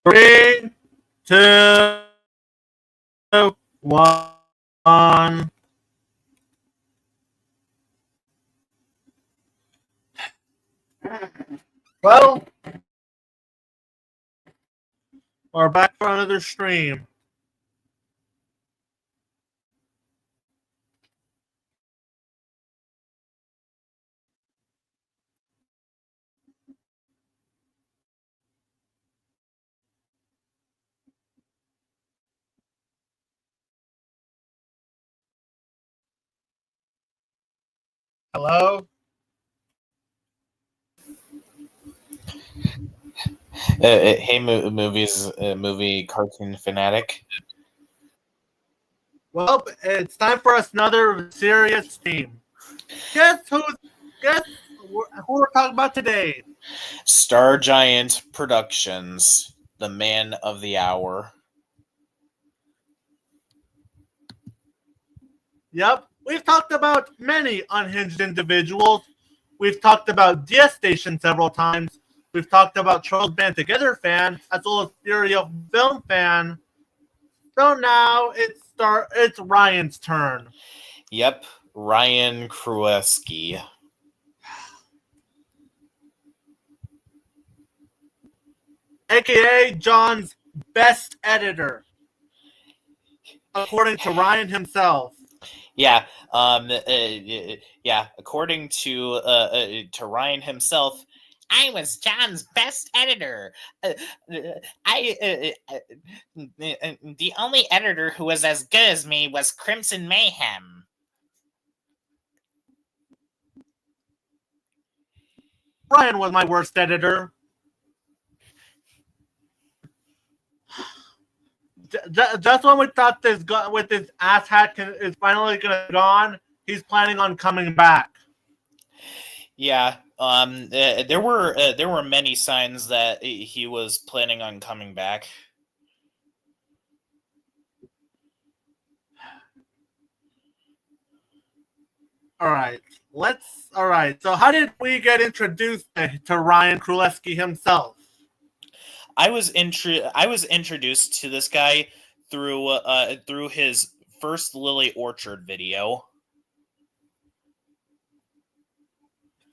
3, 2, 1. Well, we're back for another stream. Hello? Hey, movie cartoon fanatic. Well, it's time for us another serious theme. Guess who we're talking about today? Star Giant Productions, the man of the hour. Yep, we've talked about many unhinged individuals. We've talked about DS Station several times. We've talked about Charles Band Together fan, as well as Theory of Film fan. So now it's Ryan's turn. Yep, Ryan Kruleski. AKA John's best editor, according to Ryan himself. Yeah, according to Ryan himself, I was John's best editor. The only editor who was as good as me was Crimson Mayhem. Ryan was my worst editor. Just when we thought this guy with this asshat is finally gonna be gone, he's planning on coming back. Yeah, there were many signs that he was planning on coming back. All right. So how did we get introduced to Ryan Kruleski himself? I was introduced to this guy through his first Lily Orchard video.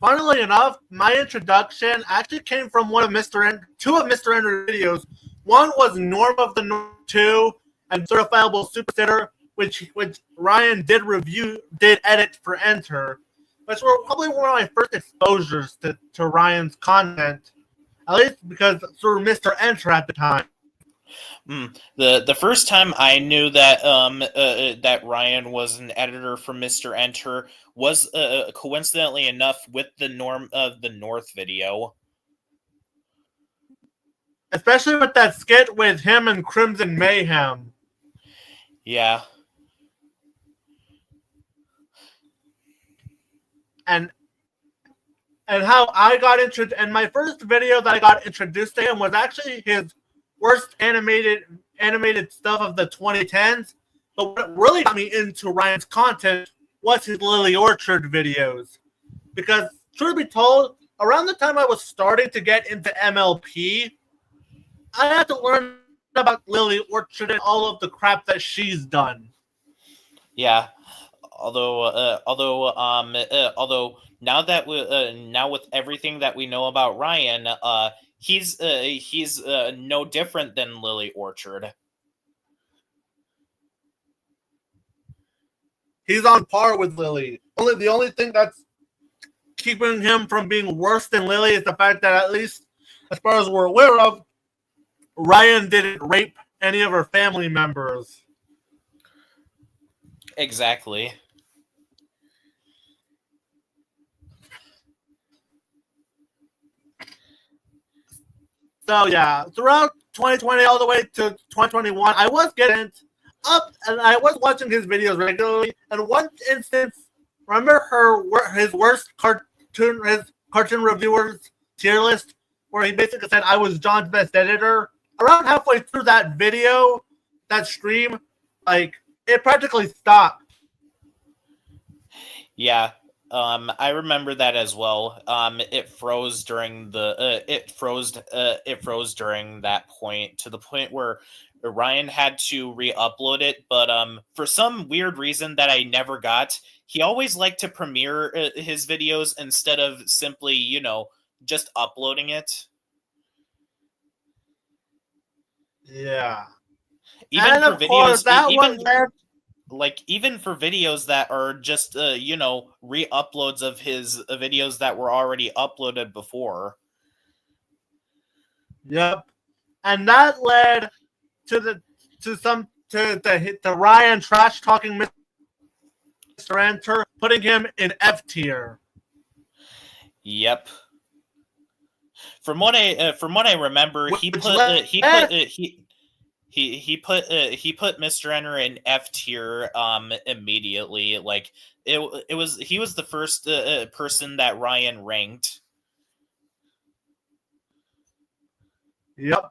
Funnily enough, my introduction actually came from two of Mr. Ender's videos. One was Norm of the North 2 and Certifiable Supersitter, which Ryan did edit for Enter, which were probably one of my first exposures to Ryan's content, at least because through Mr. Enter at the time. The first time I knew that that Ryan was an editor for Mr. Enter was coincidentally enough with the Norm of the North video. Especially with that skit with him and Crimson Mayhem. Yeah. And how I got introduced, and my first video that I got introduced to him was actually his worst animated stuff of the 2010s. But what really got me into Ryan's content was his Lily Orchard videos. Because, truth be told, around the time I was starting to get into MLP, I had to learn about Lily Orchard and all of the crap that she's done. Yeah. Although now with everything that we know about Ryan, he's no different than Lily Orchard. He's on par with Lily. The only thing that's keeping him from being worse than Lily is the fact that, at least as far as we're aware of, Ryan didn't rape any of her family members. Exactly. So yeah, throughout 2020 all the way to 2021, I was getting up and I was watching his videos regularly. And one instance, remember his worst cartoon reviewers tier list, where he basically said I was John's best editor. Around halfway through that video, that stream, like, it practically stopped. Yeah. I remember that as well. It froze during the it froze during that point, to the point where Ryan had to re-upload it, but for some weird reason that I never got, he always liked to premiere his videos instead of simply, just uploading it. Yeah. Even And for of course, videos, that even was there. even for videos that are just re-uploads of his videos that were already uploaded before. Yep. And that led to the Ryan trash talking Mr. Enter, putting him in F tier. Yep. From what I remember, he put Mr. Enter in F tier immediately. Like he was the first person that Ryan ranked. Yep.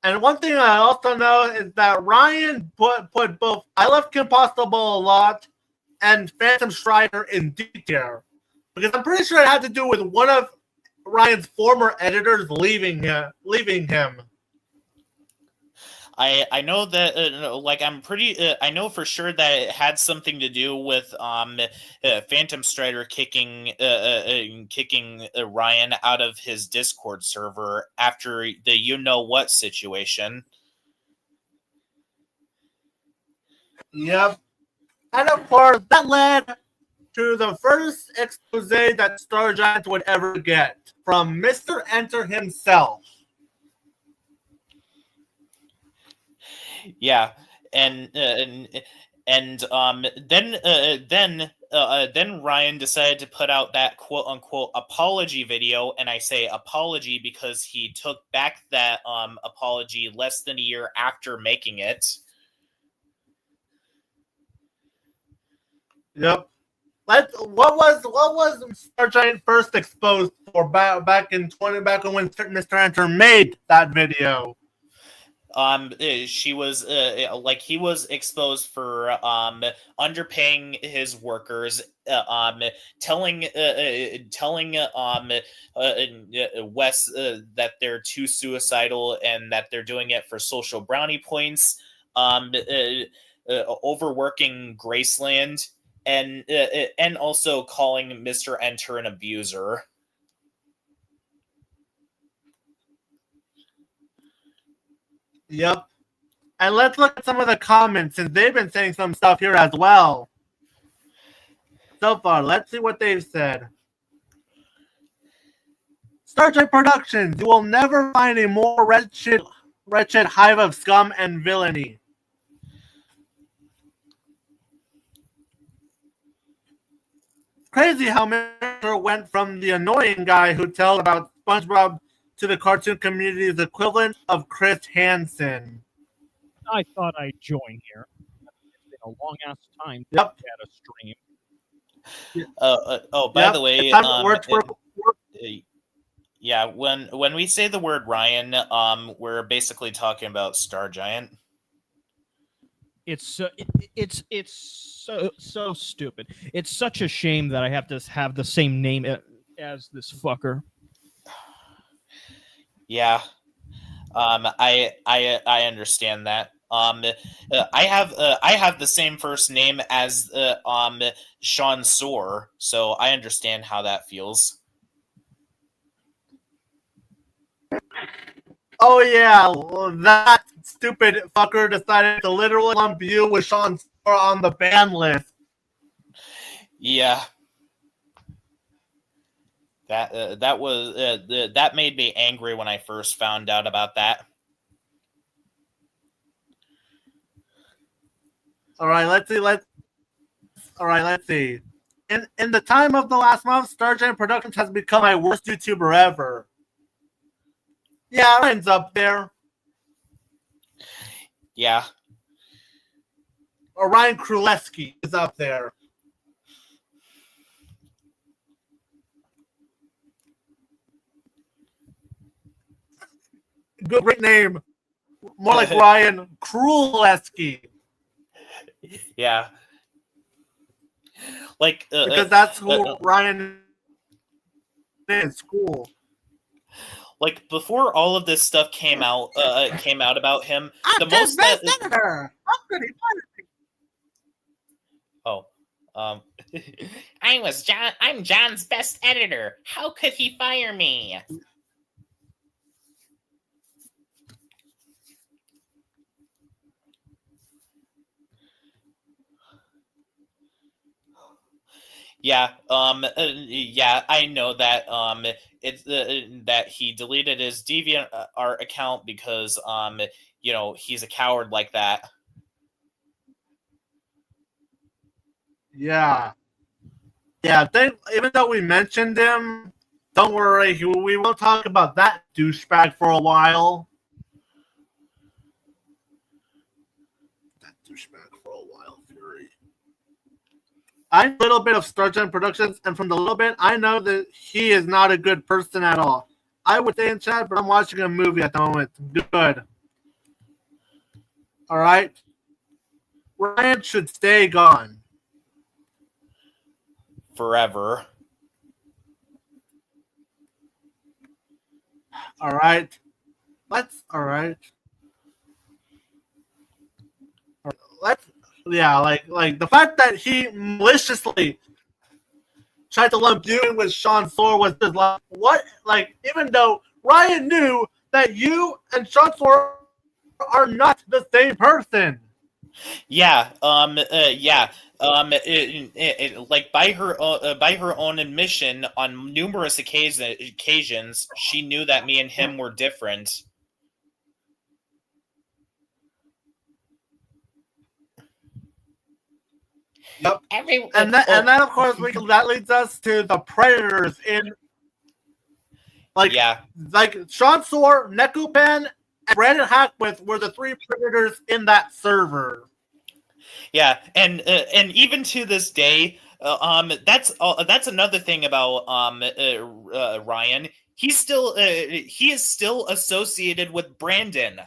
And one thing I also know is that Ryan put both I Love Kim Possible a lot and Phantom Strider in D tier, because I'm pretty sure it had to do with one of Ryan's former editors leaving him. I know that like I'm pretty I know for sure that it had something to do with Phantom Strider kicking Ryan out of his Discord server after the what situation. Yep. And of course, that led to the first expose that Star Giant would ever get from Mr. Enter himself. Yeah, and then Ryan decided to put out that quote unquote apology video, and I say apology because he took back that apology less than a year after making it. Yep. What was Star Giant first exposed for back when Mr. Enter made that video? She was he was exposed for underpaying his workers, telling Wes that they're too suicidal and that they're doing it for social brownie points, overworking Graceland, and also calling Mr. Enter an abuser. Yep. And let's look at some of the comments, since they've been saying some stuff here as well. So far, let's see what they've said. Star Trek Productions, you will never find a more wretched hive of scum and villainy. Crazy how Mr. went from the annoying guy who tells about SpongeBob to the cartoon community's equivalent of Chris Hansen. I thought I'd join here. It's been a long ass time to Yep. get a stream. By the way, yeah, when we say the word Ryan, we're basically talking about Star Giant. It's so stupid. It's such a shame that I have to have the same name as this fucker. Yeah, I understand that. I have the same first name as Sean Soar, so I understand how that feels. Oh yeah, that stupid fucker decided to literally lump you with Sean Soar on the ban list. Yeah. That made me angry when I first found out about that. All right, let's see. In the time of the last month, Star Giant Productions has become my worst YouTuber ever. Yeah, Ryan's up there. Yeah. Or Ryan Kruleski is up there. Great name. More like Ryan Kruleski. Yeah. Like because that's who Ryan is in school. Like before all of this stuff came out about him, I'm the John's most best that editor. How could he oh I'm John's best editor. How could he fire me? Yeah, yeah, I know that it's that he deleted his DeviantArt account because he's a coward like that. Yeah. Yeah, even though we mentioned him, don't worry, we won't talk about that douchebag for a while. That douchebag for a while, Fury. I know a little bit of Stargen Productions, and from the little bit, I know that he is not a good person at all. I would stay in chat, but I'm watching a movie at the moment. Good. All right? Ryan should stay gone. Forever. All right. All right. Yeah, like the fact that he maliciously tried to lump you in with Sean Thor was just like, what? Like, even though Ryan knew that you and Sean Thor are not the same person. Yeah, like by her own admission, on numerous occasions, she knew that me and him were different. Yep. And then of course that leads us to the predators in like Sean Thor, Nekupen, and Brandon Hackwith were the three predators in that server. Yeah, and even to this day, that's another thing about Ryan. He is still associated with Brandon.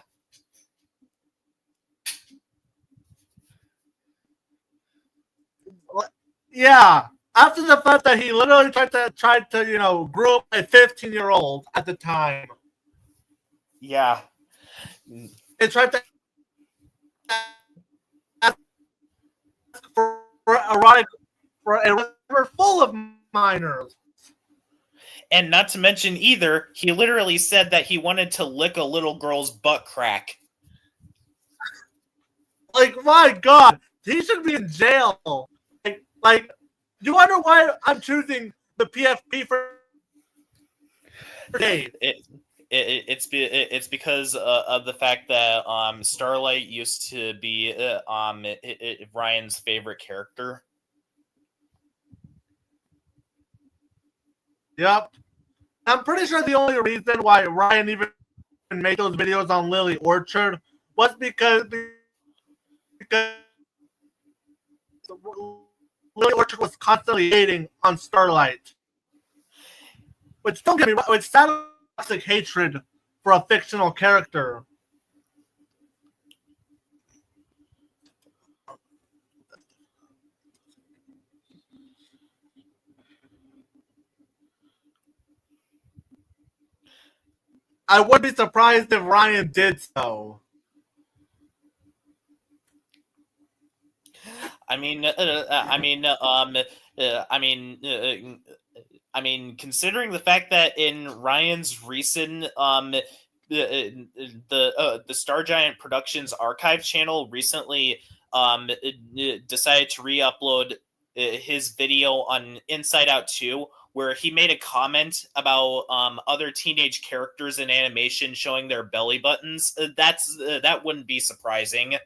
Yeah, after the fact that he literally tried to grow up a 15-year-old at the time. Yeah, it tried to ask for erotic for a river full of minors. And not to mention either, he literally said that he wanted to lick a little girl's butt crack. Like, my God, he should be in jail. Like, you wonder why I'm choosing the PFP for Dave? It's because of the fact that Starlight used to be Ryan's favorite character. Yep. I'm pretty sure the only reason why Ryan even made those videos on Lily Orchard was because Lily Orchard was constantly hating on Starlight. Which, don't get me wrong, it's toxic hatred for a fictional character. I would be surprised if Ryan did so. I mean, considering the fact that in Ryan's recent the Star Giant Productions archive channel recently decided to re-upload his video on Inside Out 2, where he made a comment about other teenage characters in animation showing their belly buttons. That wouldn't be surprising.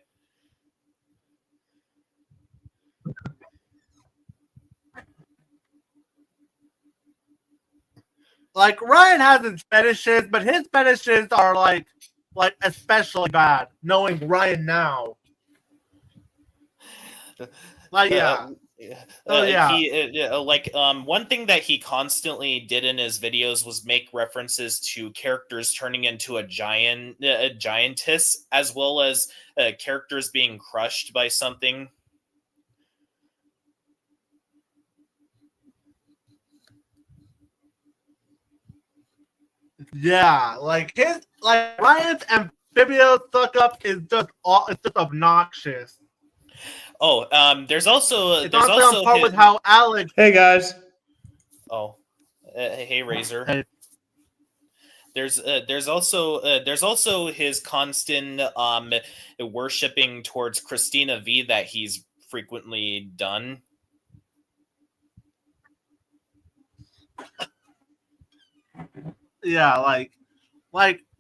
Like, Ryan has his fetishes, but his fetishes are like especially bad. Knowing Ryan now, like yeah. One thing that he constantly did in his videos was make references to characters turning into a giantess, as well as characters being crushed by something. Yeah, like Ryan's amphibious suck up is just obnoxious. Oh, there's also It's honestly on par with how Alex. Hey guys. Oh, hey Razor. Hey. There's also his constant worshipping towards Christina V that he's frequently done. Yeah, like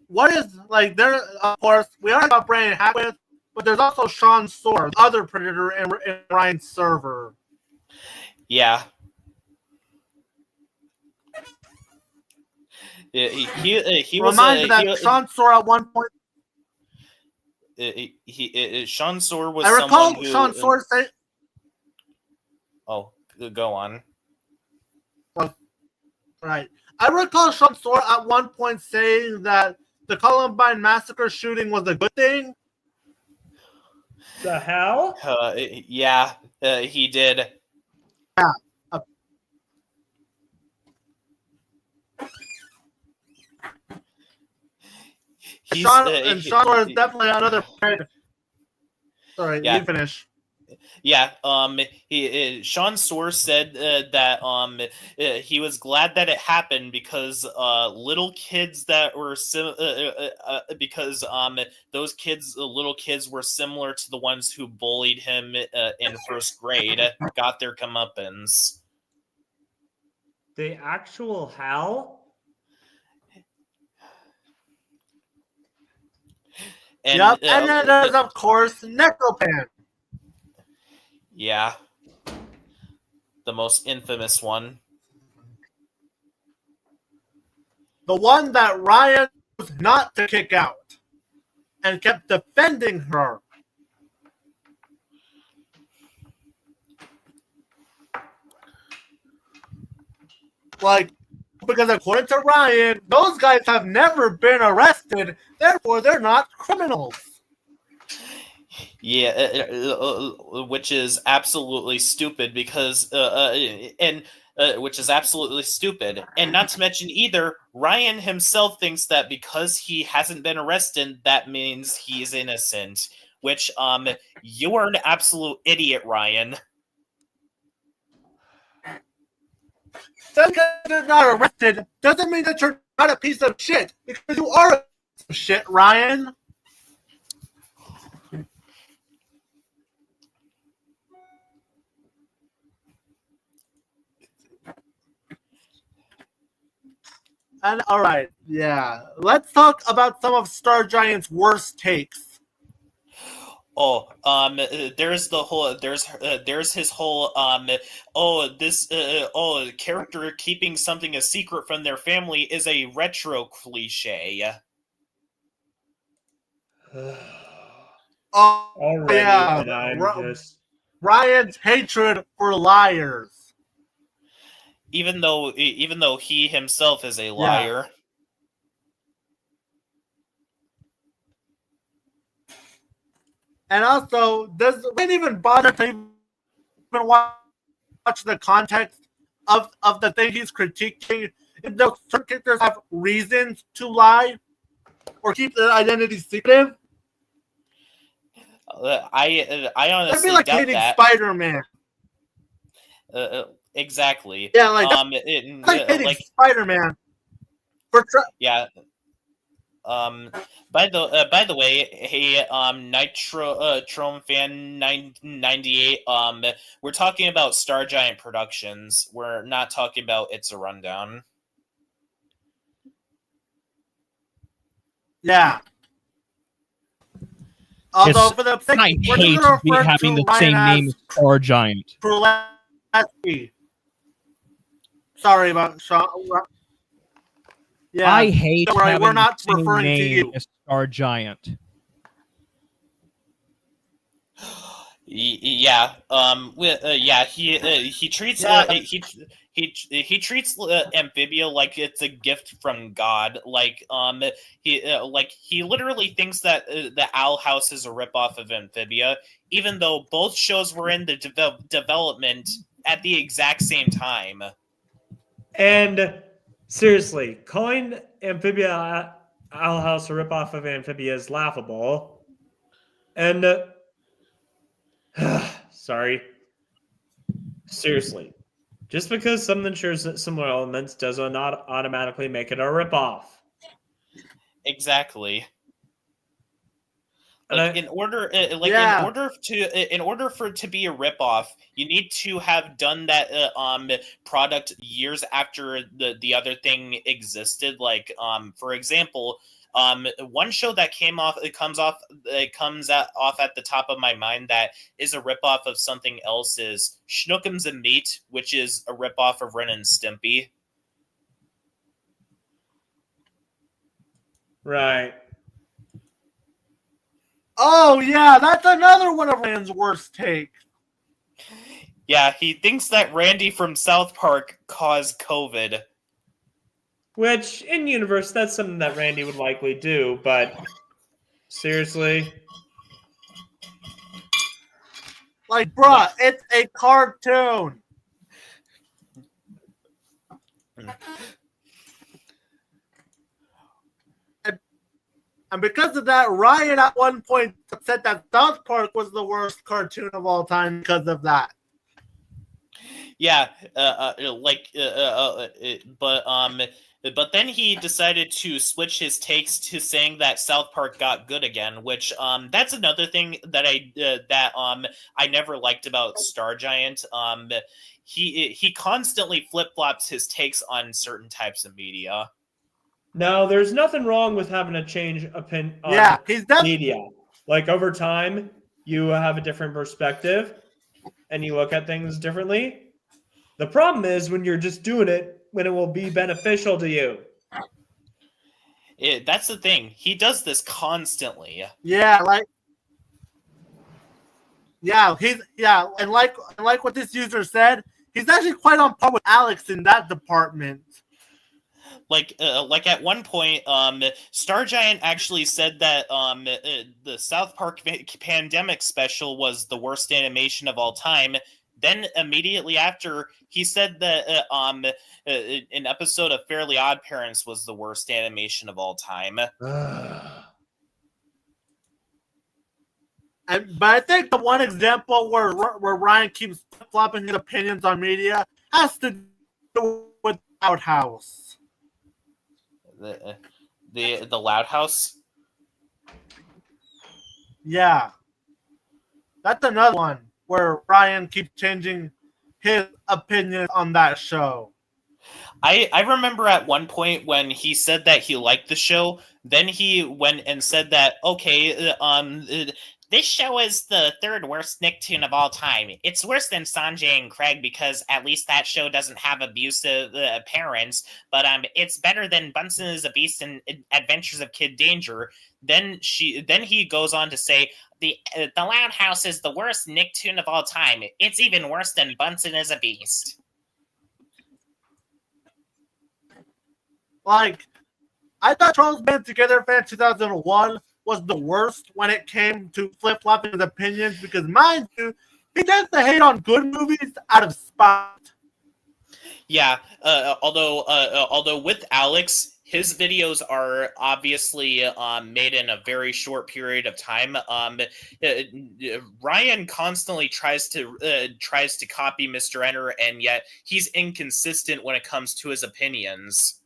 what is like there? Of course, we already got Brandon Hatwith, but there's also Sean Soar, the other predator in Ryan's server. Yeah. He was Reminds that Sean Soar at one point. Sean Soar was. I recall someone who, Sean Soar saying. Oh, go on. Right. I recall Sean Soar at one point saying that the Columbine massacre shooting was a good thing. The hell? Yeah, he did. Yeah. Sean Soar is definitely another. Sorry, yeah. you finish. Yeah, Sean Soar said that he was glad that it happened because little kids that were because those little kids were similar to the ones who bullied him in first grade, got their comeuppance. The actual hell? And, yep, and then there's of course Necropan. Yeah. The most infamous one. The one that Ryan was not to kick out and kept defending her. Like, because according to Ryan, those guys have never been arrested, therefore they're not criminals. Yeah, which is absolutely stupid because, which is absolutely stupid. And not to mention either, Ryan himself thinks that because he hasn't been arrested, that means he's innocent. Which, you are an absolute idiot, Ryan. Just because you're not arrested doesn't mean that you're not a piece of shit. Because you are a piece of shit, Ryan. And all right, yeah. Let's talk about some of Star Giant's worst takes. Oh, there's his whole character keeping something a secret from their family is a retro cliche. Oh, Already, yeah. and I'm just... Ryan's hatred for liars. Even though he himself is a liar. And also, does Ryan even bother to even watch the context of the thing he's critiquing? If those certain characters have reasons to lie or keep their identity secretive? I honestly It'd be like doubt hating that. Spider-Man. Exactly. Yeah, like hating Spider-Man. Yeah. By the way, hey, Nitro fan 998. We're talking about Star Giant Productions. We're not talking about It's a Rundown. Yeah. Although for the sake, I hate having the same name as Star Giant. Kruleski. Sorry about Sean. Yeah, I hate having we're not the same referring to name you. as Star Giant. Yeah. Yeah. He treats he treats Amphibia like it's a gift from God. Like he literally thinks that the Owl House is a ripoff of Amphibia, even though both shows were in the development at the exact same time. And Seriously, calling Amphibia Owl House a ripoff of Amphibia is laughable. And sorry. Seriously, just because something shares similar elements does not automatically make it a ripoff. Exactly. And Like I- in order, Yeah. in order for it to be a ripoff, you need to have done that product years after the other thing existed. Like for example, one show that comes off at the top of my mind that is a ripoff of something else is Schnookums and Meat, which is a ripoff of Ren and Stimpy. Right. Oh yeah, that's another one of Rand's worst takes. Yeah, he thinks that Randy from South Park caused COVID. Which, in universe, that's something that Randy would likely do, but seriously? Like, bruh, it's a cartoon. And because of that, Ryan at one point said that South Park was the worst cartoon of all time because of that. Yeah, but then he decided to switch his takes to saying that South Park got good again, which that's another thing that I never liked about Star Giant. He constantly flip-flops his takes on certain types of media. No, there's nothing wrong with having a change opinion on Yeah, he's definitely. media. Like, over time, you have a different perspective, and you look at things differently. The problem is when you're just doing it when it will be beneficial to you. That's the thing. He does this constantly. Yeah, and like what this user said, he's actually quite on par with Alex in that department. Like at one point, Star Giant actually said that the South Park pandemic special was the worst animation of all time. Then immediately after, he said that an episode of Fairly Odd Parents was the worst animation of all time. But I think the one example where Ryan keeps flopping his opinions on media has to do with Outhouse. The Loud House. Yeah, that's another one where Ryan keeps changing his opinion on that show. I remember at one point when he said that he liked the show, then he went and said that, okay, this show is the third worst Nicktoon of all time. It's worse than Sanjay and Craig because at least that show doesn't have abusive parents, but it's better than Bunsen is a Beast and Adventures of Kid Danger. Then he goes on to say, the Loud House is the worst Nicktoon of all time. It's even worse than Bunsen is a Beast. Like, I thought Charles Band Together Fan 2001 was the worst when it came to flip-flopping his opinions because, mind you, he tends to hate on good movies out of spite. Yeah, although with Alex, his videos are obviously made in a very short period of time. Ryan constantly tries to copy Mr. Enter, and yet he's inconsistent when it comes to his opinions.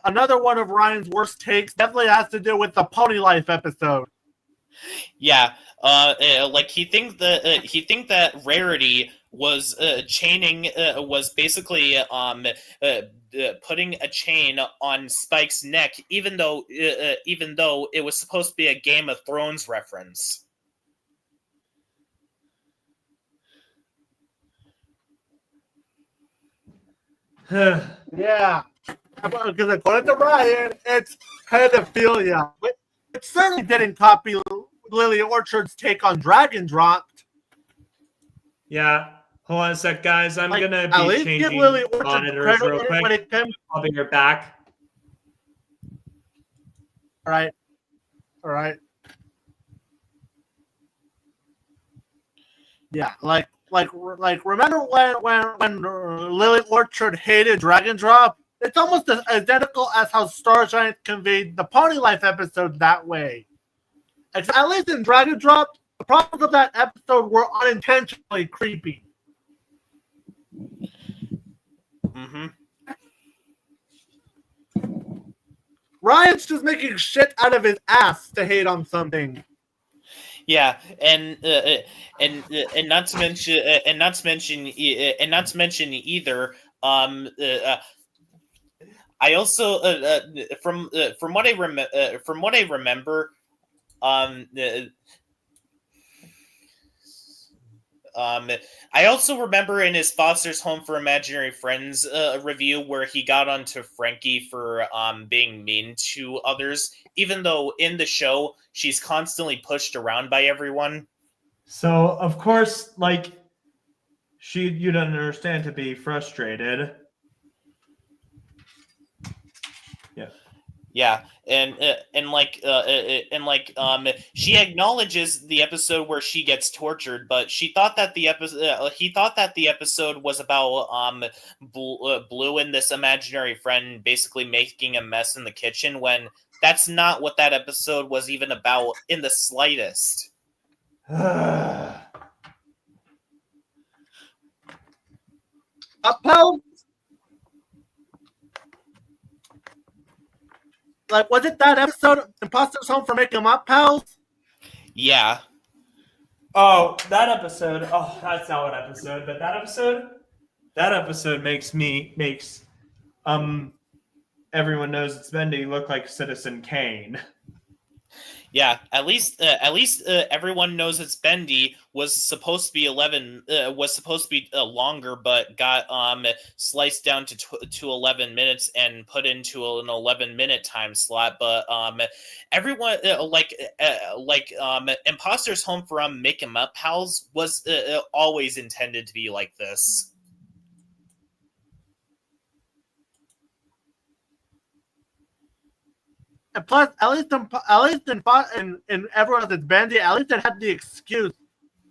Another one of Ryan's worst takes definitely has to do with the Pony Life episode. Yeah, like he thinks that Rarity was was basically putting a chain on Spike's neck, even though it was supposed to be a Game of Thrones reference. Yeah. Because according to Ryan, it's pedophilia. It certainly didn't copy Lily Orchard's take on Dragon Dropped. Yeah. Hold on a sec, guys. I'm going to at be least give changing Lily Orchard monitors real credit when quick. it comes. I'll be right back. All right. All right. Yeah, like remember when Lily Orchard hated Dragon Drop? It's almost as identical as how Star Giant conveyed the Pony Life episode that way. Except at least in Dragon Drop, the problems of that episode were unintentionally creepy. Mm-hmm. Ryan's just making shit out of his ass to hate on something. Yeah, and not to mention either. I also from what I remember, I also remember in his Foster's Home for Imaginary Friends review where he got onto Frankie for being mean to others, even though in the show she's constantly pushed around by everyone. So of course, like you don't understand to be frustrated. Yeah. Yeah, and she acknowledges the episode where she gets tortured, but she thought that the episode he thought that the episode was about Blue and this imaginary friend basically making a mess in the kitchen, when that's not what that episode was even about in the slightest. Upheld? Like, was it that episode, Imposter's Home for Making Them Up, pals? Yeah. Oh, that episode. Oh, that's not what episode, but that episode makes everyone knows it's Bendy look like Citizen Kane. Yeah, at least everyone knows it's Bendy was supposed to be longer, but got sliced down to 11 minutes and put into an 11-minute time slot. But everyone Imposter's Home for Make 'Em Up Pals was always intended to be like this. And plus, at least in everyone that's Bandy, at least it had the excuse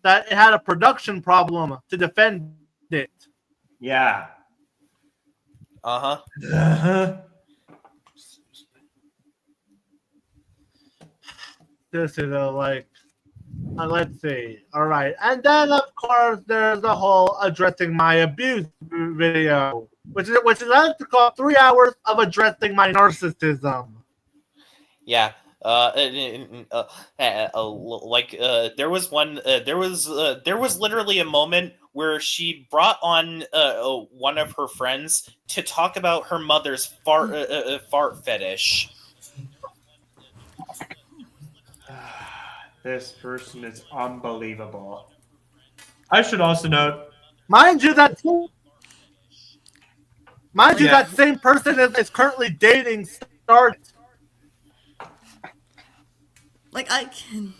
that it had a production problem to defend it. Yeah. Uh-huh. This is let's see. All right. And then, of course, there's the whole addressing my abuse video, which is I like to call 3 hours of addressing my narcissism. Yeah. There was literally a moment where she brought on one of her friends to talk about her mother's fart fetish. This person is unbelievable. I should also note, mind you, that same person is currently dating Star. Like, I can.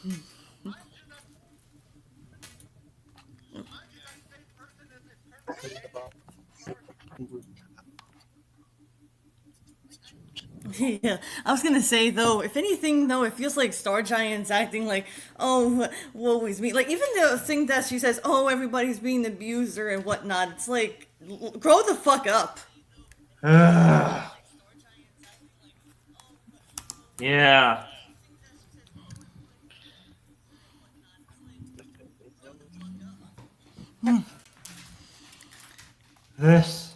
Yeah, I was gonna say though, if anything though, it feels like Star Giant's acting like, oh, woe is me. Like, even the thing that she says, oh, everybody's being an abuser and whatnot, it's like, grow the fuck up. yeah. This,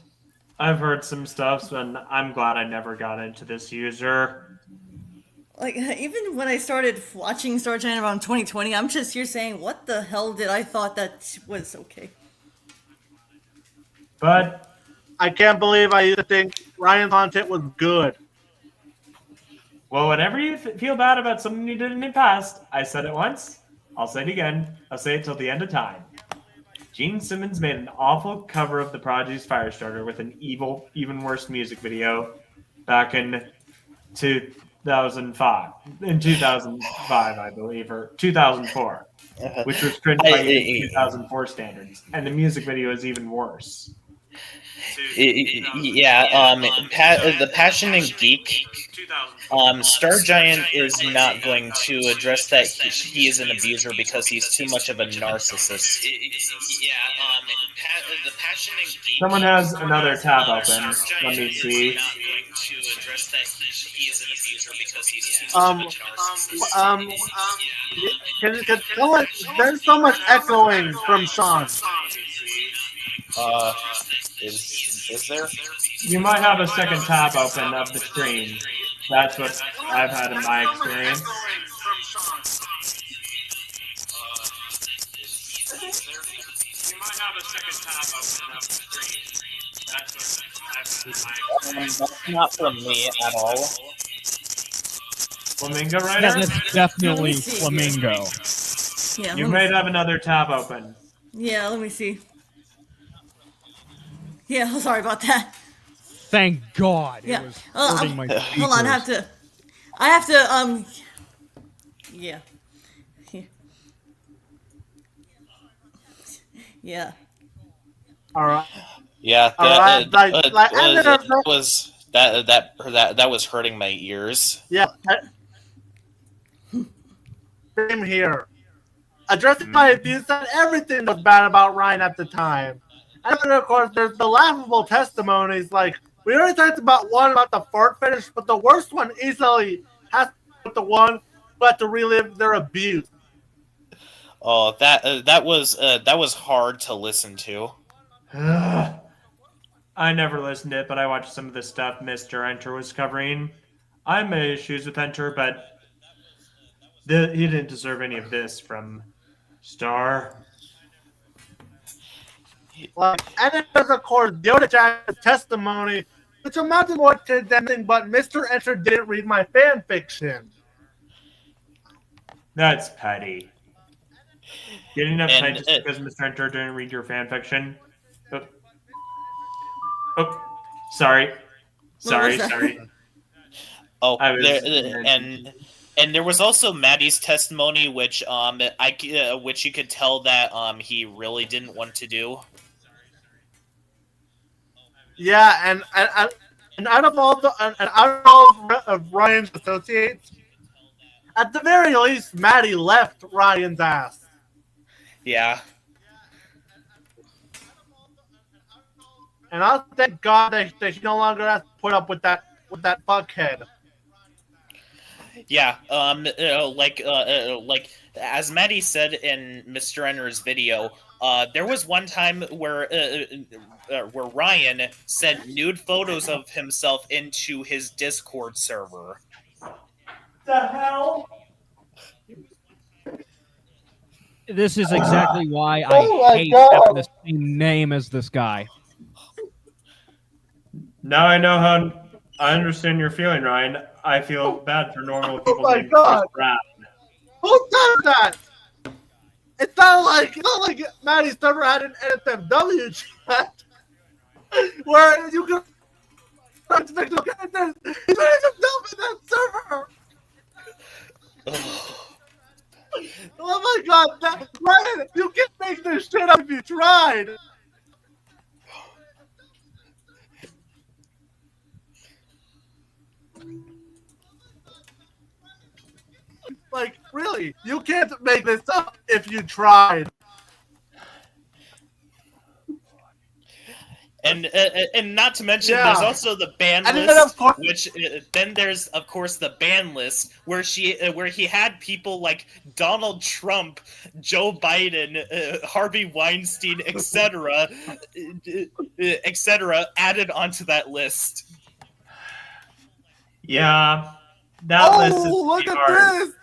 I've heard some stuff, and I'm glad I never got into this user. Like, even when I started watching Star Giant around 2020, I'm just here saying, what the hell did I thought that was okay? But I can't believe I used to think Ryan's content was good. Well, whenever you feel bad about something you did in the past, I said it once, I'll say it again, I'll say it till the end of time. Gene Simmons made an awful cover of the Prodigy's Firestarter with an even worse music video back in 2005. In 2005, I believe, or 2004, which was cringe by 2004 standards. And the music video is even worse. The Passion and Geek. Star Giant is not going to address that he is an abuser because he's too much of a narcissist. The Passion and Geek. Someone has another tab open. Let me see. There's so much echoing from Sean. Is there? You might have a second tab open of the stream. That's what I've had in my experience. That's not from me at all. Flamingo Yeah, Rider? that's definitely Let me see. Flamingo. Yeah, You let me might have another tab open. Yeah, let me see. Yeah, sorry about that. Thank God. Yeah. It was hurting my Hold on, speakers. I have to, yeah. Yeah. All right. Yeah, Alright, that was hurting my ears. Yeah. Same here. Addressing my abuse and everything was bad about Ryan at the time. And then, of course, there's the laughable testimonies. Like, we already talked about one about the fart fetish, but the worst one easily has to be the one who had to relive their abuse. Oh, that was hard to listen to. I never listened to it, but I watched some of the stuff Mr. Enter was covering. I made issues with Enter, but he didn't deserve any of this from Star. Like, and then there's, of course, Yoda Jack's testimony, which amounted more to anything but Mr. Enter didn't read my fan fiction. That's petty. Getting uptight And, just because Mr. Enter didn't read your fan fiction. Oh, sorry. Sorry. Oh, I was- and there was also Maddie's testimony, which which you could tell that he really didn't want to do. Yeah, and out of all of Ryan's associates, at the very least, Maddie left Ryan's ass. Yeah. And I'll thank God that he no longer has to put up with that fuckhead. Yeah, like as Maddie said in Mr. Enter's video, there was one time where Ryan sent nude photos of himself into his Discord server. The hell? This is exactly why Oh I my hate God. having the same name as this guy. Now I know how. I understand your feeling, Ryan. I feel bad for normal people my named God. Chris Pratt. Who does that? It's not like Maddie's server had an NSFW chat where you can look at this. He's NSFW in that server. Oh my God, Ryan, you can make this shit up if you tried. Like, really, you can't make this up if you tried. And not to mention, Yeah. there's also the ban And then, list, of course- which then there's of course the ban list where he had people like Donald Trump, Joe Biden, Harvey Weinstein, etc., added onto that list. Yeah, that list is look pretty at hard. this.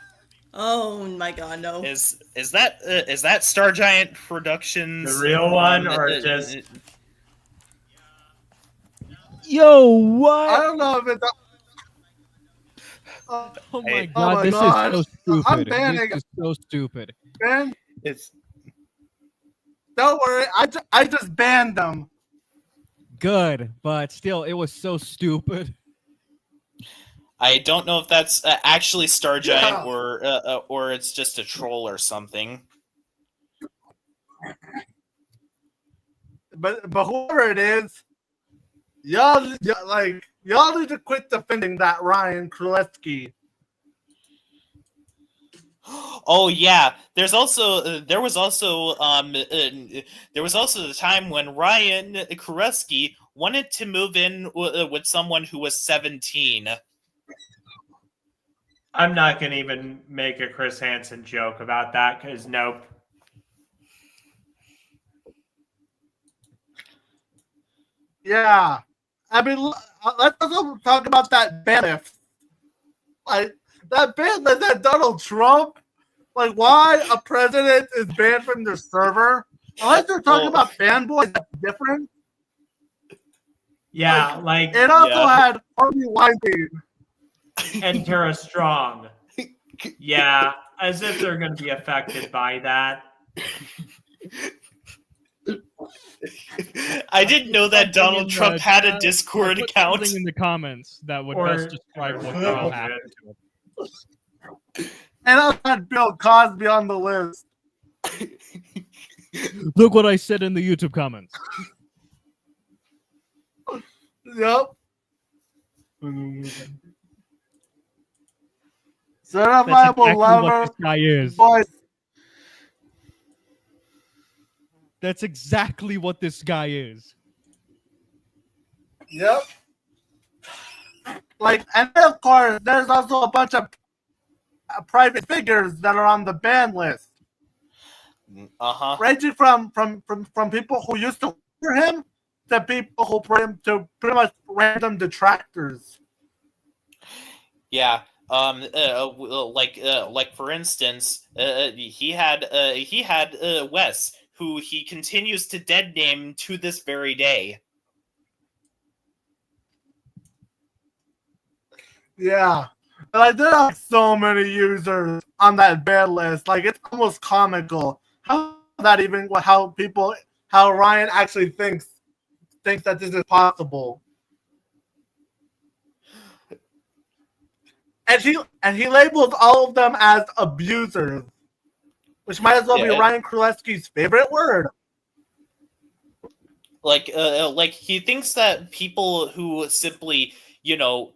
Oh my God, no. Is that Star Giant Productions The real one, or just Yo, I what? don't know if it's. Oh my Hey. God, my this God. is so I'm stupid. banning- This is so stupid. Man, It's don't worry, I just banned them. Good, but still, it was so stupid. I don't know if that's actually Star Giant Yeah. or it's just a troll or something. but whoever it is, y'all need to quit defending that Ryan Kruleski. Oh yeah, there was also the time when Ryan Kruleski wanted to move in with someone who was 17. I'm not going to even make a Chris Hansen joke about that because nope. Yeah. I mean, let's also talk about that bailiff. Like, that bailiff, that Donald Trump. Like, why a president is banned from their server? Unless they're talking about fanboys, that's different. Yeah, like it also had Harvey Weinstein. and Tara Strong. Yeah, as if they're going to be affected by that. I didn't know that Donald Trump had a Discord account. Something in the comments that would best describe what the hell happened to him. And I had Bill Cosby on the list. Look what I said in the YouTube comments. Yep. Certifiable That's exactly lover. what this guy is. Boys. That's exactly what this guy is. Yep. Like, and then of course, there's also a bunch of private figures that are on the ban list. Ranging from people who used to work for him to people who pretty much random detractors. Yeah. Like for instance, he had Wes, who he continues to dead name to this very day. Yeah. Like, there are so many users on that ban list. Like, it's almost comical. How Ryan actually thinks that this is possible. And he labels all of them as abusers, which might as well be Ryan Kruleski's favorite word. Like he thinks that people who simply,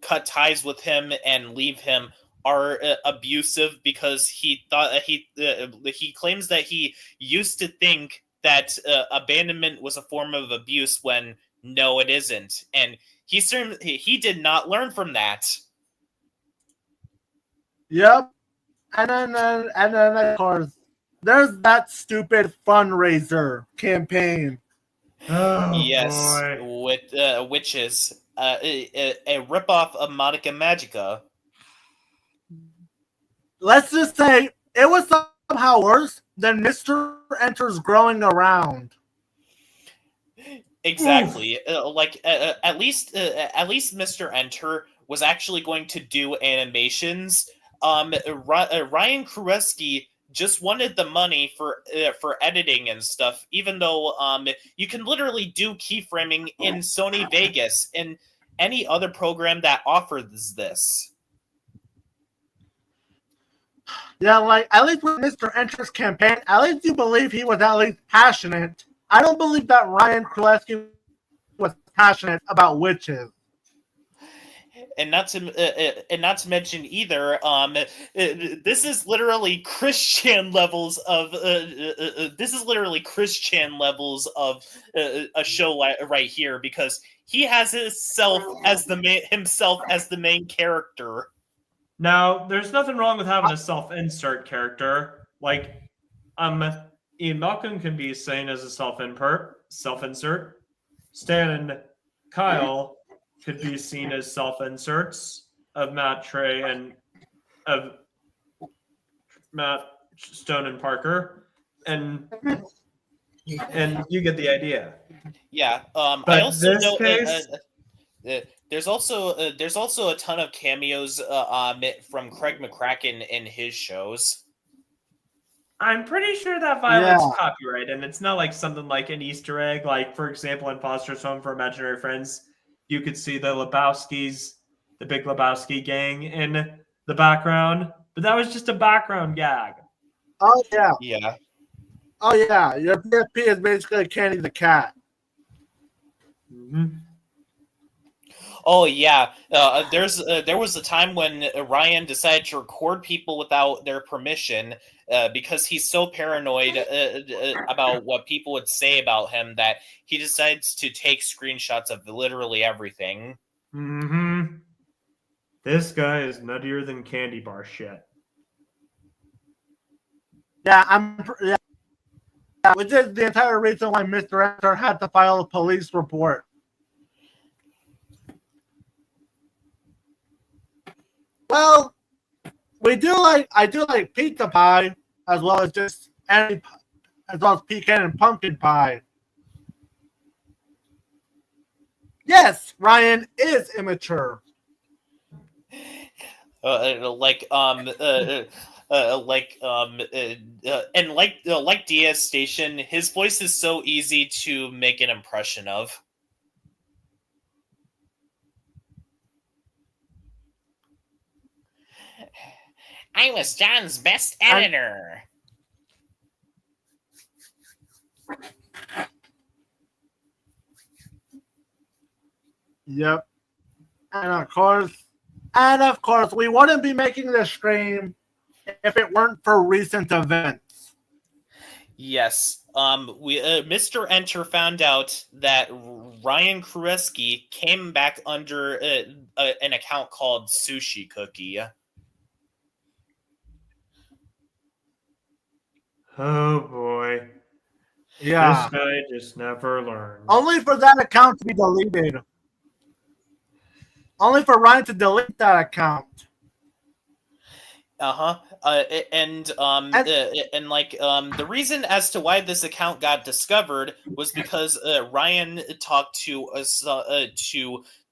cut ties with him and leave him are abusive because he claims that he used to think that abandonment was a form of abuse when no, it isn't, and he did not learn from that. Yep, and then of course there's that stupid fundraiser campaign. Oh, yes, boy. with witches, a ripoff of Monica Magica. Let's just say it was somehow worse than Mr. Enter's Growing Around. Exactly. At least Mr. Enter was actually going to do animations. Ryan Kruleski just wanted the money for editing and stuff, even though you can literally do keyframing in Sony Vegas and any other program that offers this. Yeah, like, at least with Mr. Enter's campaign, at least you believe he was at least passionate. I don't believe that Ryan Kruleski was passionate about witches. And not to mention either, this is literally Christian levels of a show right here, because he has himself as the main character. Now, there's nothing wrong with having a self-insert character. Like, Ian Malcolm can be seen as a self-insert. Stan and Kyle could be seen as self-inserts of Matt Trey and of Matt Stone and Parker, and you get the idea. Yeah. But I also this know case, there's also a ton of cameos from Craig McCracken in his shows. I'm pretty sure that violates copyright, and it's not like something like an Easter egg. Like, for example, in Foster's Home for Imaginary Friends, you could see the Lebowskis, the Big Lebowski gang in the background, but that was just a background gag. Oh, yeah. Yeah. Oh, yeah. Your PSP is basically Candy the Cat. Mm-hmm. Oh yeah, there was a time when Ryan decided to record people without their permission because he's so paranoid about what people would say about him that he decides to take screenshots of literally everything. Mm-hmm. This guy is nuttier than candy bar shit. Yeah, which is the entire reason why Mr. Enter had to file a police report. Well, I do like pizza pie as well as as well as pecan and pumpkin pie. Yes, Ryan is immature. Like like Diaz Station, his voice is so easy to make an impression of. I was John's best editor. Yep. And of course, we wouldn't be making this stream if it weren't for recent events. Yes. Mr. Enter found out that Ryan Kruleski came back under an account called Sushi Cookie. Oh boy. Yeah. This guy just never learns. Only for that account to be deleted. Only for Ryan to delete that account. The reason as to why this account got discovered was because Ryan talked to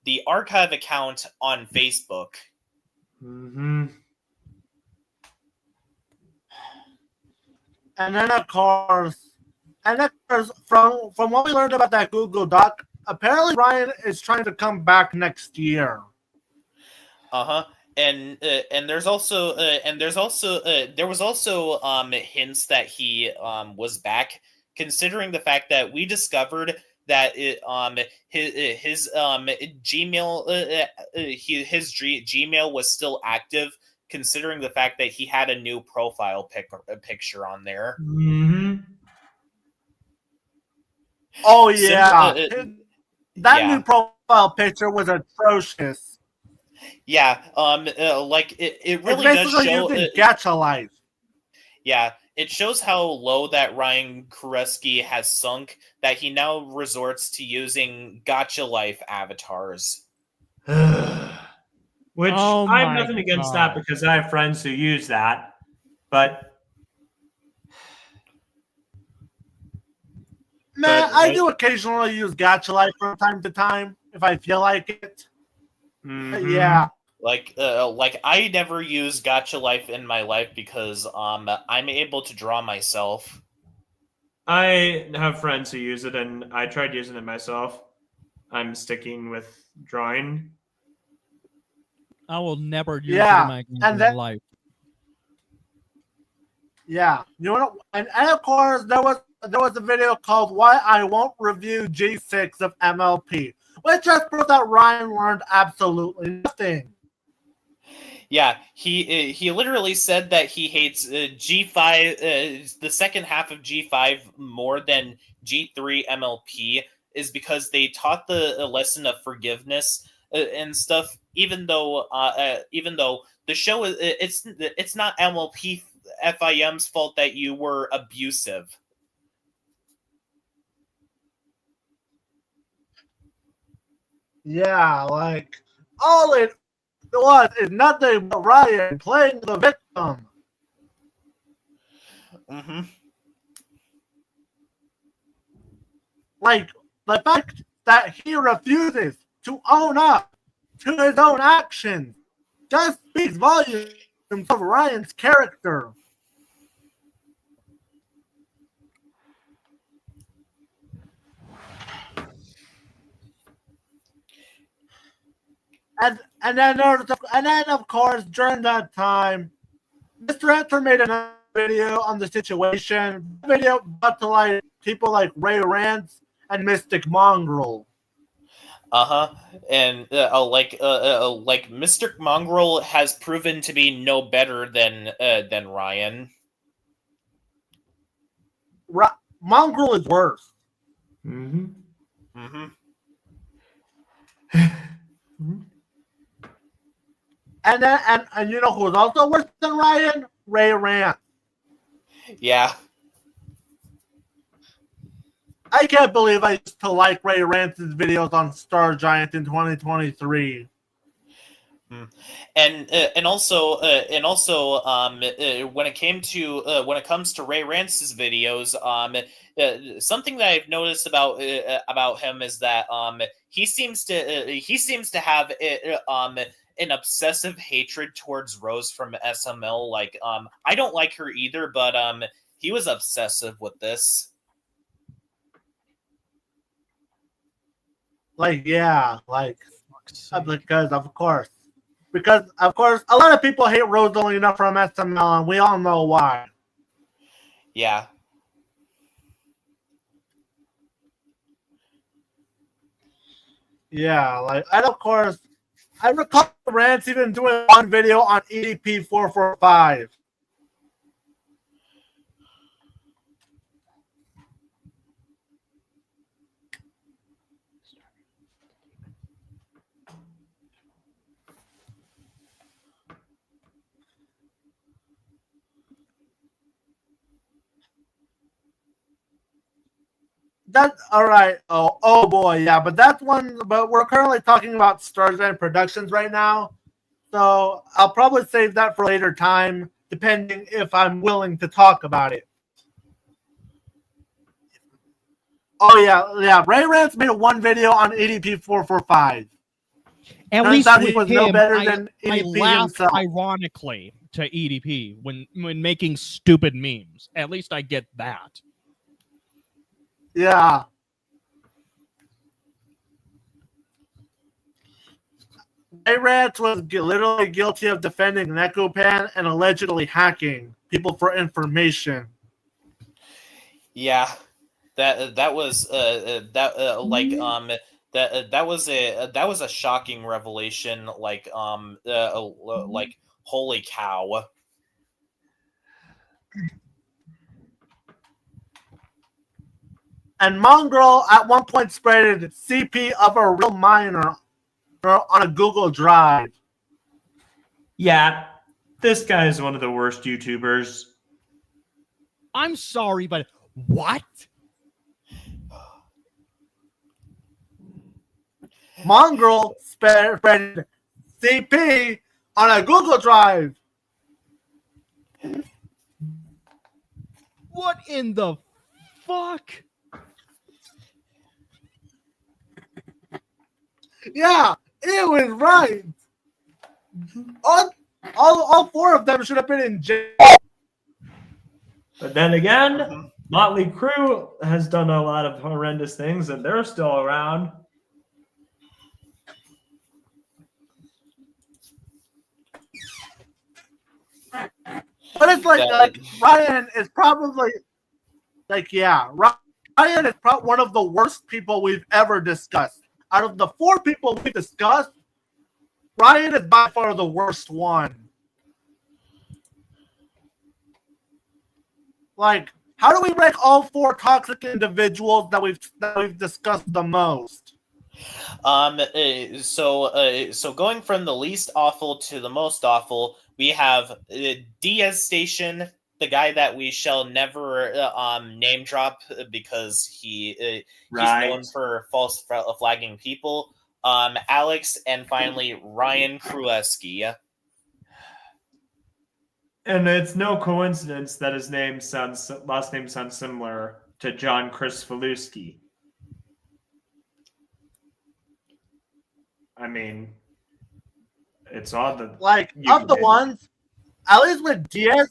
the archive account on Facebook. Mm-hmm. And then of course, from what we learned about that Google Doc, apparently Ryan is trying to come back next year. And there was also hints that he was back, considering the fact that we discovered that his Gmail was still active, considering the fact that he had a new profile picture on there. Mm-hmm. Oh yeah, new profile picture was atrocious. Yeah, it really it's does show. Using Gacha Life. Yeah, it shows how low that Ryan Kruleski has sunk that he now resorts to using Gacha Life avatars. Which I have nothing against that because I have friends who use that, but. Man, I do occasionally use Gacha Life from time to time if I feel like it. Mm-hmm. Yeah. Like I never use Gacha Life in my life because I'm able to draw myself. I have friends who use it, and I tried using it myself. I'm sticking with drawing. I will never use it in my life. Yeah, you know, and of course there was a video called "Why I Won't Review G6 of MLP," which just proved that Ryan learned absolutely nothing. Yeah, he literally said that he hates G5, the second half of G5 more than G3 MLP is because they taught the lesson of forgiveness and stuff. Even though the show is it's not MLP FIM's fault that you were abusive. Yeah, like all it was is nothing but Ryan playing the victim. Mm-hmm. Like the fact that he refuses to own up to his own actions just speaks volumes of Ryan's character. And then of course during that time, Mr. Enter made another video on the situation. The video brought to light people like Ray Rance and Mystic Mongrel. And like Mr. Mongrel has proven to be no better than Ryan. Mongrel is worse. Mm-hmm. And then and you know who's also worse than Ryan? Ray Rant. Yeah. I can't believe I used to like Ray Rant's videos on Star Giant in 2023. And also when it comes to Ray Rance's videos, something that I've noticed about him is that he seems to have an obsessive hatred towards Rose from SML. Like I don't like her either, but he was obsessive with this. Like, yeah, like because of course, a lot of people hate Rosalina from SML, and we all know why. Yeah. Yeah, like, and of course, I recall Rance even doing one video on EDP 445. That's all right. Oh boy, yeah, but that's one. But we're currently talking about Starshine Productions right now, so I'll probably save that for later time, depending if I'm willing to talk about it. Oh yeah. Ray Rance made one video on EDP 445. At Turns least out with he was him, no better I than EDP laughed himself. ironically to EDP when making stupid memes. At least I get that. Yeah. Ray Rance was literally guilty of defending Nekopan and allegedly hacking people for information. Yeah. That was that was a shocking revelation. Like holy cow. And Mongrel at one point spread CP of a real minor on a Google Drive. Yeah, this guy is one of the worst YouTubers. I'm sorry, but what? Mongrel spread CP on a Google Drive. What in the fuck? Yeah, it was right. All four of them should have been in jail. But then again, Motley Crue has done a lot of horrendous things, and they're still around. But it's like Ryan is probably Ryan is one of the worst people we've ever discussed. Out of the four people we discussed, Ryan is by far the worst one. Like, how do we rank all four toxic individuals that we've discussed the most? So going from the least awful to the most awful, we have Diaz Station, the guy that we shall never name drop because he's known for false flagging people. Alex, and finally Ryan Kruleski. And it's no coincidence that his last name sounds similar to John Chris Faluski. I mean, it's odd that Like, of the ones, at least with Diaz,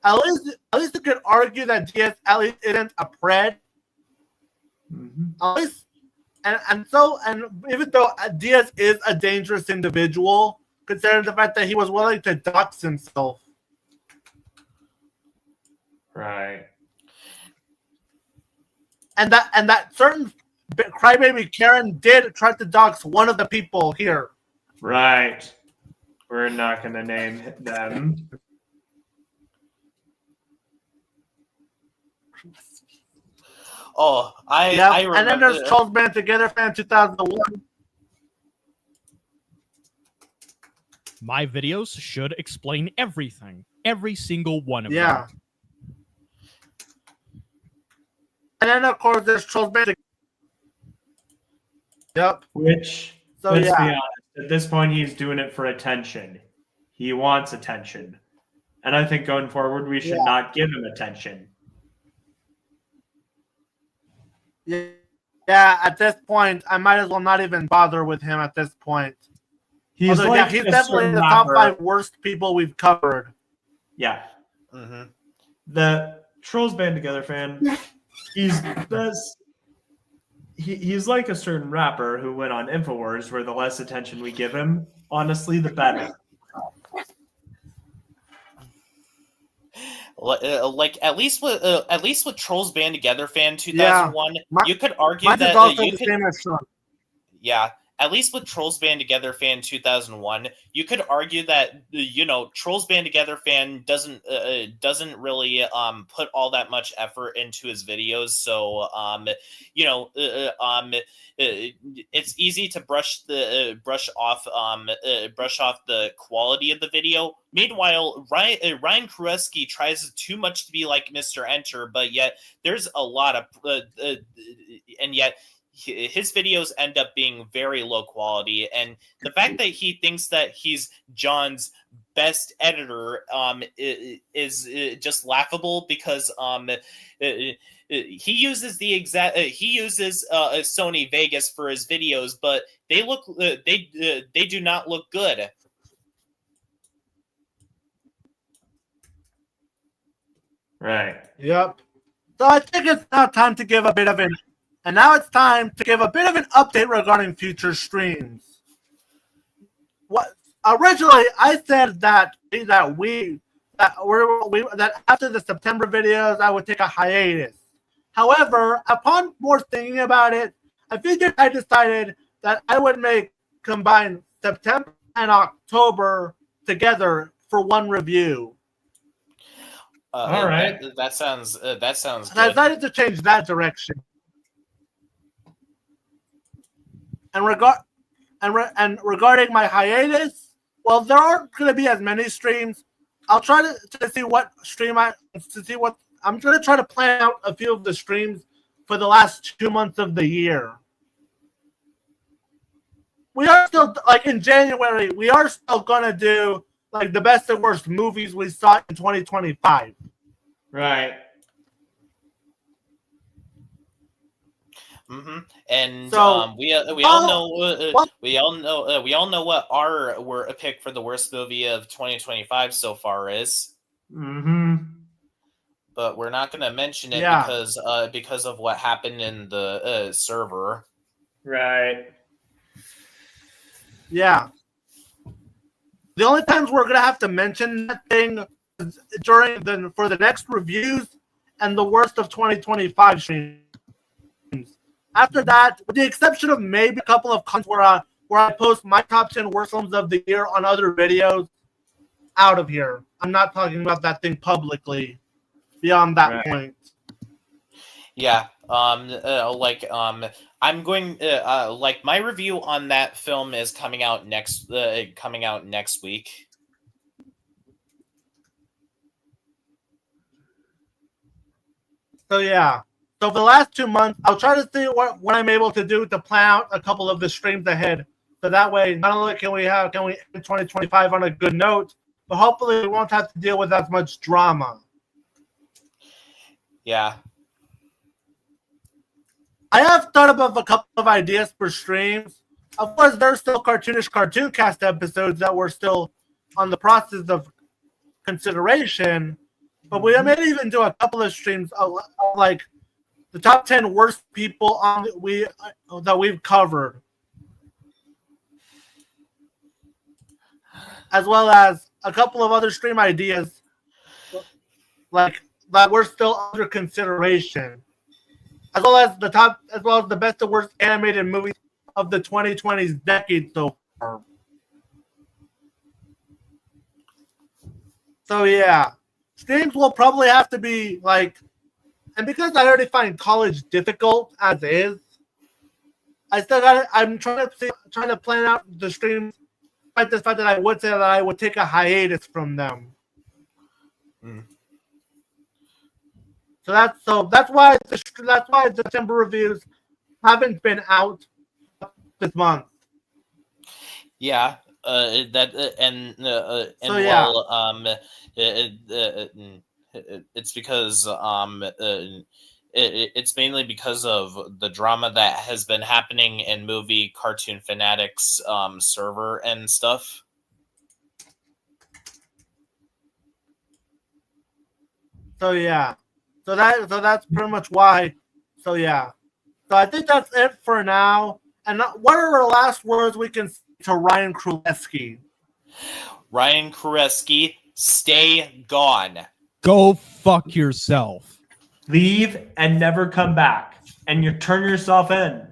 at least you could argue that Diaz at least isn't a pred. Mm-hmm. At least, and even though Diaz is a dangerous individual, considering the fact that he was willing to dox himself. Right. And that Crybaby Karen did try to dox one of the people here. Right. We're not going to name them. Oh, I remember. And then there's Charles Band Together Fan 2001. My videos should explain everything. Every single one of them. Yeah. And then, of course, there's Charles Band. Yep. Which, So, let's be yeah. honest, at this point, he's doing it for attention. He wants attention. And I think going forward, we should not give him attention. Yeah, at this point, I might as well not even bother with him at this point. He's Although, like he's a definitely in certain the top rapper. 5 worst people we've covered. Yeah. Mhm. The Trolls Band Together fan, he's like a certain rapper who went on InfoWars, where the less attention we give him, honestly, the better. Like at least with Trolls Band Together Fan 2001, you could argue Mine that is also you the could, same as Sean. yeah. At least with Trolls Band Together Fan 2001, you could argue that Trolls Band Together Fan doesn't really put all that much effort into his videos. So it's easy to brush off the quality of the video. Meanwhile, Ryan Kruleski tries too much to be like Mr. Enter, but yet there's a lot of and yet his videos end up being very low quality, and the fact that he thinks that he's John's best editor is just laughable, because he uses Sony Vegas for his videos, but they do not look good. Right. Yep. So I think it's now time to give a bit of an update regarding future streams. Originally I said that after the September videos I would take a hiatus. However, upon more thinking about it, I decided that I would combine September and October together for one review. All right. That sounds good. I decided to change that direction. And regarding my hiatus, well, there aren't going to be as many streams. I'll try to see what stream I'm going to try to plan out a few of the streams for the last 2 months of the year. We are still, in January, we are still going to do the best and worst movies we saw in 2025. Right. Mm-hmm. And so, we all know what our pick for the worst movie of 2025 so far is. Mm-hmm. But we're not going to mention it because of what happened in the server. Right. Yeah. The only times we're gonna have to mention that thing is for the next reviews and the worst of 2025 streams. After that, with the exception of maybe a couple of comments where I post my top 10 worst films of the year on other videos, out of here. I'm not talking about that thing publicly. Beyond that point. Yeah. I'm going my review on that film is coming out next week. So yeah. So for the last 2 months, I'll try to see what I'm able to do to plan out a couple of the streams ahead. So that way, not only can we end 2025 on a good note, but hopefully we won't have to deal with as much drama. Yeah. I have thought of a couple of ideas for streams. Of course, there's still cartoonish cartoon cast episodes that we're still on the process of consideration, but we may even do a couple of streams of the top 10 worst people that we've covered, as well as a couple of other stream ideas that we're still under consideration. as well as the best and worst animated movies of the 2020s decade so far. So yeah, streams will probably have to be like, and because I already find college difficult as is, I'm trying to plan out the streams. Despite the fact that I would say that I would take a hiatus from them. So that's why the December reviews haven't been out this month. Yeah, that So, yeah. well, it's because it's mainly because of the drama that has been happening in movie Cartoon Fanatics server and stuff. So yeah, so that's pretty much why. So yeah, so I think that's it for now. And what are our last words we can say to Ryan Kruleski? Ryan Kruleski, stay gone. Go fuck yourself. Leave and never come back, and you turn yourself in.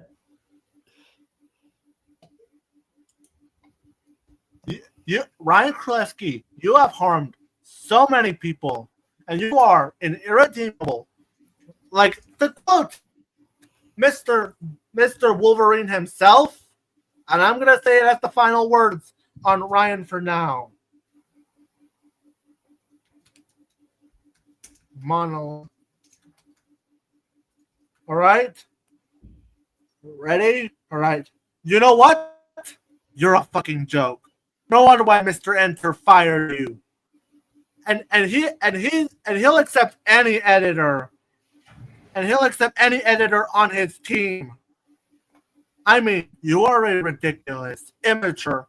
Ryan Kruleski, you have harmed so many people, and you are an irredeemable. Like the quote, Mr. Wolverine himself, and I'm gonna say that's the final words on Ryan for now. Mono. All right. Ready? All right. You know what? You're a fucking joke. No wonder why Mr. Enter fired you. And he'll accept any editor. And he'll accept any editor on his team. I mean, you are a ridiculous, immature,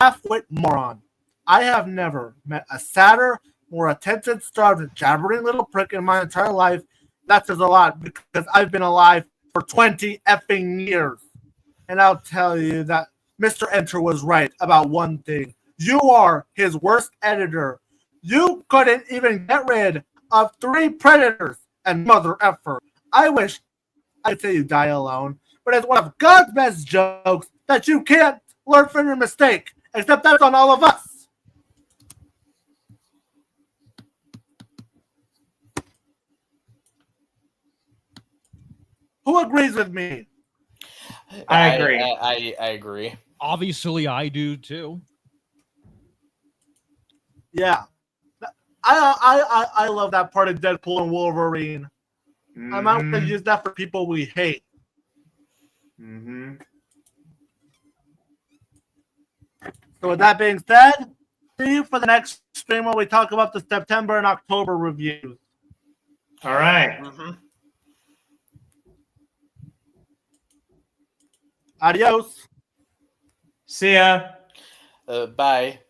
half-wit moron. I have never met a sadder, more attention-starved, jabbering little prick in my entire life. That says a lot because I've been alive for 20 effing years. And I'll tell you that Mr. Enter was right about one thing. You are his worst editor. You couldn't even get rid of 3 predators and mother effer. I wish I could say you die alone, but it's one of God's best jokes that you can't learn from your mistake, except that's on all of us. Who agrees with me? I agree. I agree. Obviously, I do too. Yeah. I love that part of Deadpool and Wolverine. I'm not going to use that for people we hate. Mm-hmm. So with that being said, see you for the next stream where we talk about the September and October reviews. All right. Mm-hmm. Adios. See ya. Bye.